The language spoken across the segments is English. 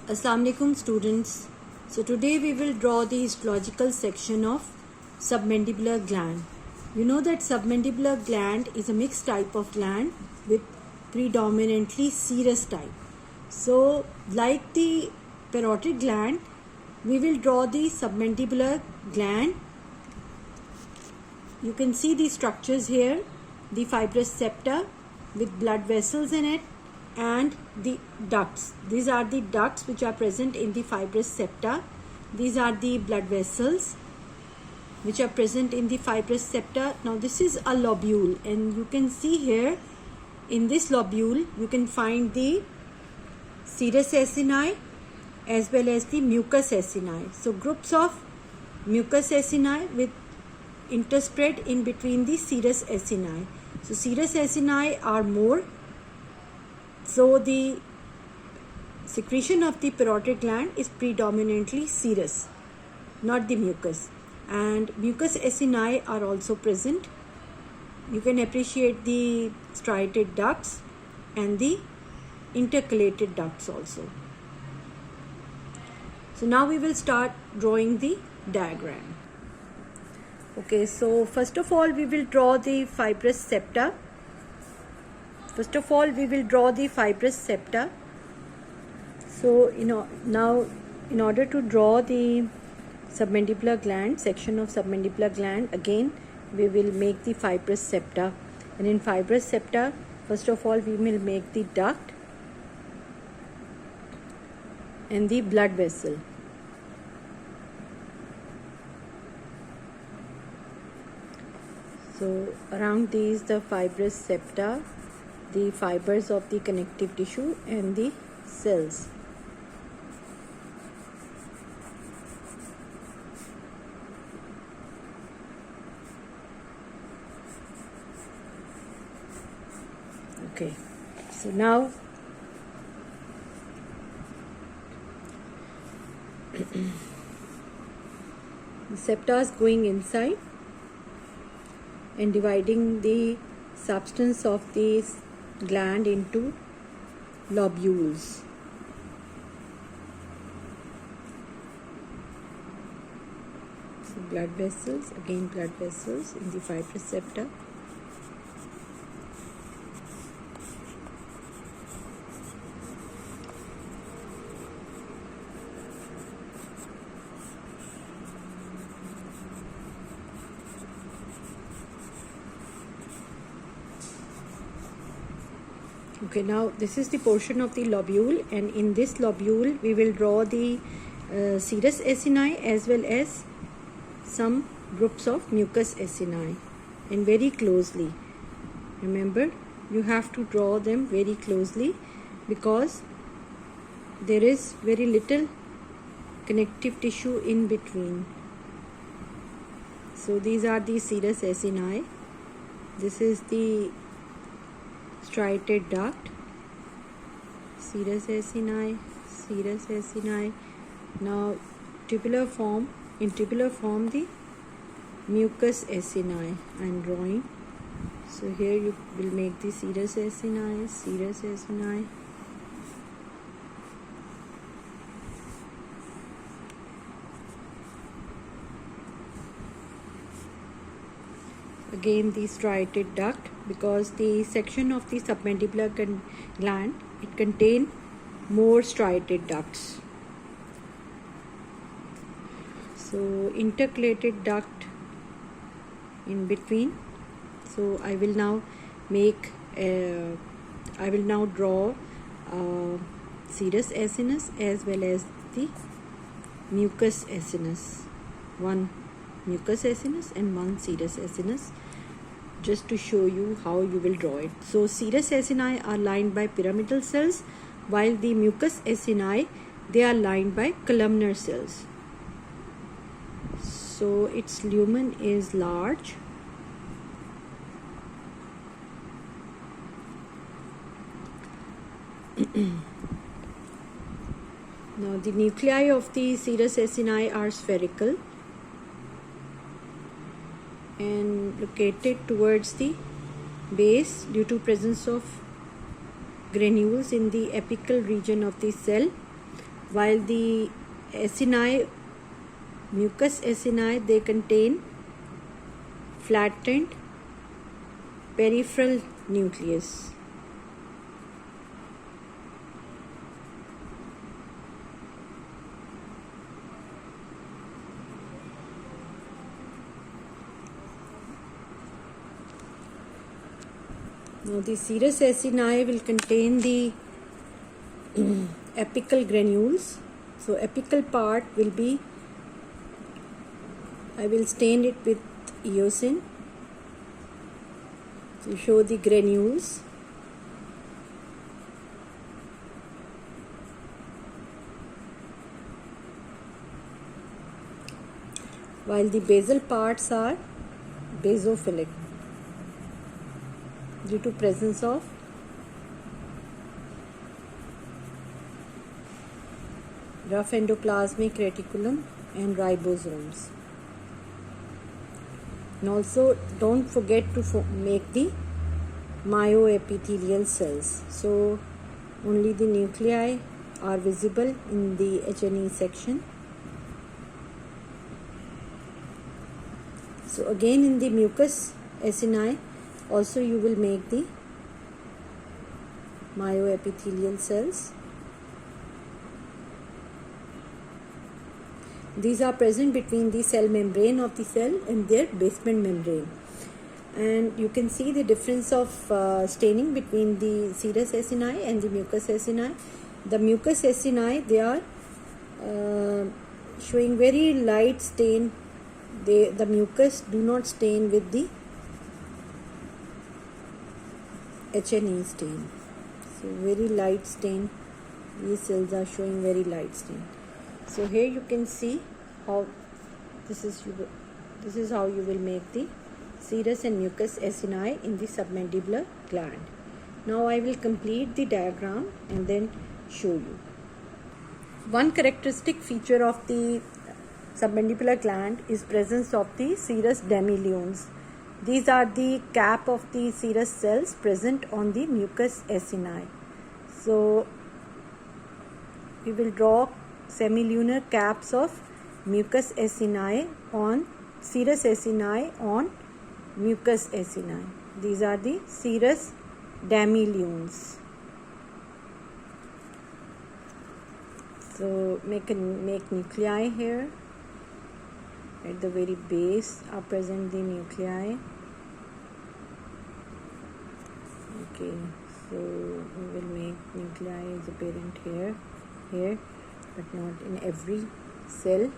Assalamu alaikum students. So today we will draw the histological section of submandibular gland. You know that submandibular gland is a mixed type of gland with predominantly serous type. So like the parotid gland, we will draw the submandibular gland. You can see the structures here, the fibrous septa with blood vessels in it and the ducts. These are the ducts which are present in the fibrous septa. These are the blood vessels which are present in the fibrous septa. Now this is a lobule, and you can see here in this lobule you can find the serous acini as well as the mucous acini. So groups of mucous acini with interspread in between the serous acini. So serous acini are more. So the secretion of the parotid gland is predominantly serous, not the mucus. And mucous acini are also present. You can appreciate the striated ducts and the intercalated ducts also. So now we will start drawing the diagram. Okay, so first of all we will draw the fibrous septa. So now in order to draw the submandibular gland, section of submandibular gland, again we will make the fibrous septa. And in fibrous septa, first of all we will make the duct and the blood vessel. So around these, the fibrous septa, the fibers of the connective tissue and the cells. Okay, so now the septa is going inside and dividing the substance of this gland into lobules. So blood vessels, again blood vessels in the fibrous septa. Okay, now this is the portion of the lobule, and in this lobule we will draw the serous acini as well as some groups of mucous acini, and very closely. Remember, you have to draw them very closely because there is very little connective tissue in between. So these are the serous acini. This is the striated duct, serous acini. Now tubular form, in tubular form the mucous acini I am drawing. So here you will make the serous acini. Again the striated duct, because the section of the submandibular gland, it contains more striated ducts. So intercalated duct in between. So I will now draw serous acinus as well as the mucous acinus. One mucous acinus and one serous acinus, just to show you how you will draw it. So serous acini are lined by pyramidal cells, while the mucous acini, they are lined by columnar cells. So its lumen is large. Now the nuclei of the serous acini are spherical and located towards the base due to presence of granules in the apical region of the cell, while the acini, mucous acini, they contain flattened peripheral nucleus. Now the serous acini will contain the apical granules. So apical part will be, I will stain it with eosin to show the granules. While the basal parts are basophilic due to presence of rough endoplasmic reticulum and ribosomes. And also don't forget to make the myoepithelial cells. So only the nuclei are visible in the H&E section. So again in the mucous acini also you will make the myoepithelial cells. These are present between the cell membrane of the cell and their basement membrane. And you can see the difference of staining between the serous acini and the mucous acini. The mucous acini, they are showing very light stain. The mucus do not stain with the H&E stain. So very light stain. These cells are showing very light stain. So here you can see how this is how you will make the serous and mucous acini in the submandibular gland. Now I will complete the diagram and then show you. One characteristic feature of the submandibular gland is presence of the serous demilunes. These are the cap of the serous cells present on the mucous acini. So we will draw semilunar caps of mucous acini on serous acini on mucous acini. These are the serous demilunes. So make nuclei here. At the very base are present the nuclei. Okay, so we will make nuclei is apparent here, but not in every cell.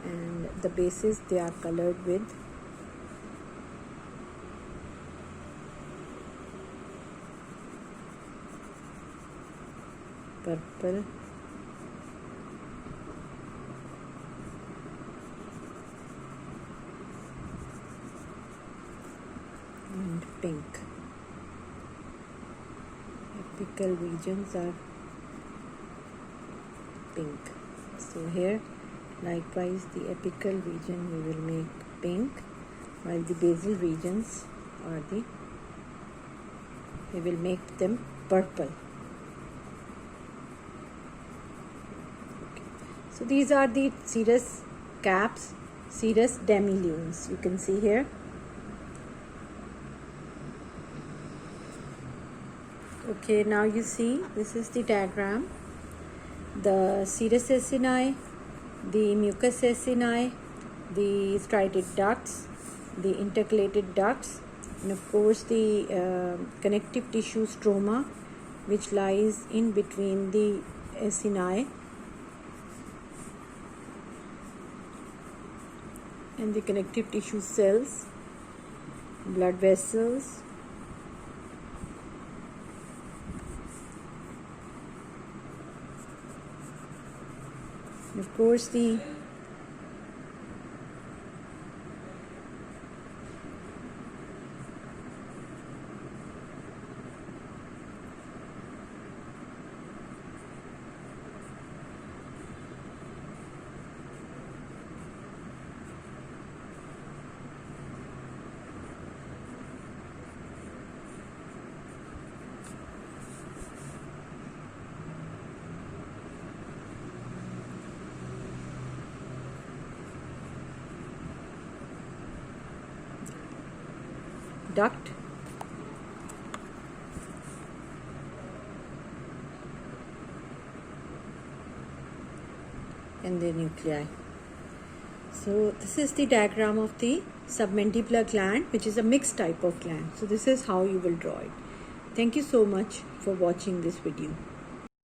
And the bases, they are colored with purple and pink. Apical regions are pink. So here likewise the apical region we will make pink, while the basal regions are we will make them purple. Okay. So these are the serous caps, serous demilunes. You can see here. Okay, now you see this is the diagram. The serous acini, the mucous acini, the striated ducts, the intercalated ducts, and of course the connective tissue stroma, which lies in between the acini and the connective tissue cells, blood vessels, and of course the duct. And the nuclei. So this is the diagram of the submandibular gland, which is a mixed type of gland. So this is how you will draw it. Thank you so much for watching this video.